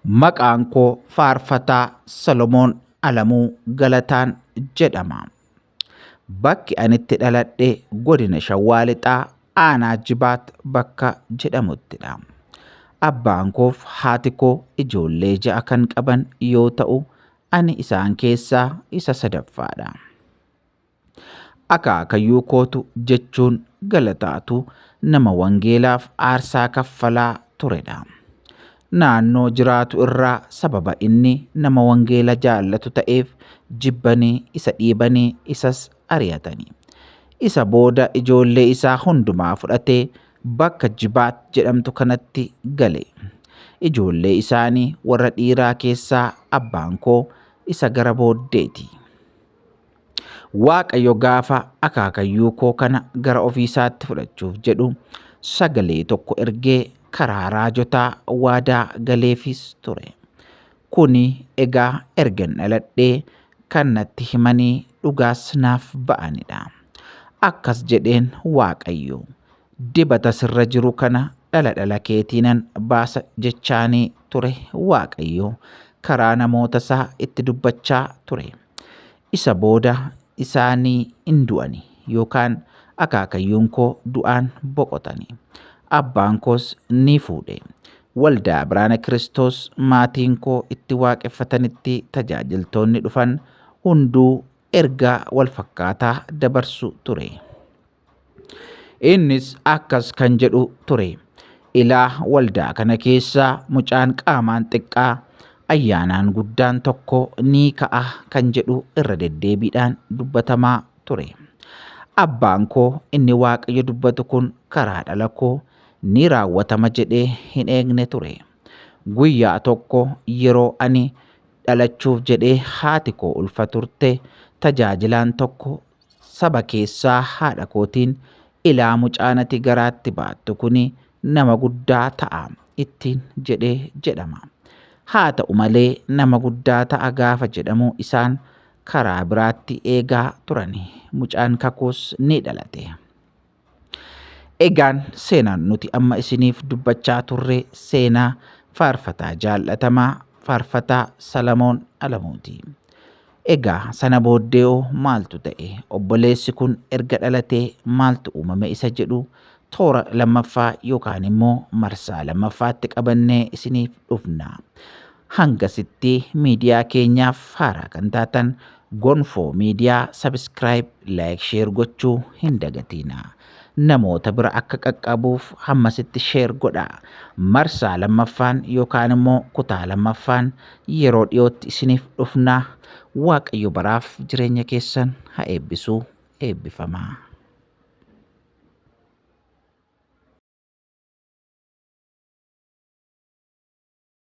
Maqaan koo Faarfataa Salomoon Alamuu Galataan jedhama. Bakki ani itti dhaladhe godina Shawaa Lixaa aanaa Jibaat bakka jedhamuttidha. Abbaan koo fi haati koo ijoollee 6 kan qaban yoo ta'u, ani isaan keessaa isa sadaffaadha. Akaakayyuu kootu jechuun Galataatu nama wangeelaaf aarsaa kaffalaa turedha. Naannoo jiraatu irraa sababa inni nama wangeela jaallatu ta'eef jibbanii isa dhiibanii isas ari'atanii. Isa booda ijoollee isaa hundumaa fudhatee bakka Jibaat jedhamtu kanatti gale. Ijoollee isaanii warra dhiiraa keessaa abbaan koo isa gara booddeeti. Waaqayyo gaafa akaakayyuu koo kana gara ofiisaatti fudhachuuf jedhu sagalee tokko ergee karaa raajotaa waadaa galeefis ture. Kuni egaa ergan dhaladhee kan natti himanii dhugaas naaf ba'anidha. Akkas jedheen Waaqayyo, dibata sirra jiru kana dhala keetiinan baasa jechaanii ture. Waaqayyo karaa namoota isaa itti dubbachaa ture. Isa booda isaanii hin du'ani yookaan akaakayyuun koo du'aan boqotani. Abbaan koos ni fuudhe. Waldaa Biraana Kiristoos maatiin koo itti waaqeffatanitti tajaajiltoonni dhufan hunduu ergaa wal fakkaataa dabarsu ture. Innis akkas kan jedhu ture. Ilaa waldaa kana keessaa mucaan qaamaan xiqqaa ayyaanaan guddaan tokko ni ka'a kan jedhu irra deddeebiidhaan dubbatamaa ture. Abbaan koo inni Waaqayyo dubbatu kun karaa dhala koo ni raawwatama jedhee hin eegne ture. Guyyaa tokko yeroo ani dhalachuuf jedhee haati koo ulfa turte tajaajilaan tokko saba keessaa haadha kootiin, ilaa mucaan ati garaatti baattu kuni nama guddaa ta'a ittiin jedhee jedhama. Haa ta'u malee nama guddaa ta'a gaafa jedhamu isaan karaa biraatti eegaa turani. Mucaan kakuus ni dhalate. Egaan seenaan nuti amma isiniif dubbachaa turre seenaa faarfataa jaallatamaa Faarfataa Salomoon Alamuuti. Egaa sana booddee maaltu ta'e? Obboleessi kun erga dhalatee maaltu uumame isa jedhu toora lammaffaa yookaan immoo marsaa lammaffaatti qabannee isiniif dhufna. Hangasitti miidiyaa keenyaaf haaraa kan taatan Gonfoo miidiyaa subscribe, like, share gochuu hin dagatina. Namoota bira akka qaqqabuuf hammasitti share godha. Marsaa lammaffaan yookaan immoo kutaa lammaffaan yeroo dhiyootti isiniif dhufna. Waaqayyo baraaf jireenya keessan haa eebbisu. Eebbifamaa.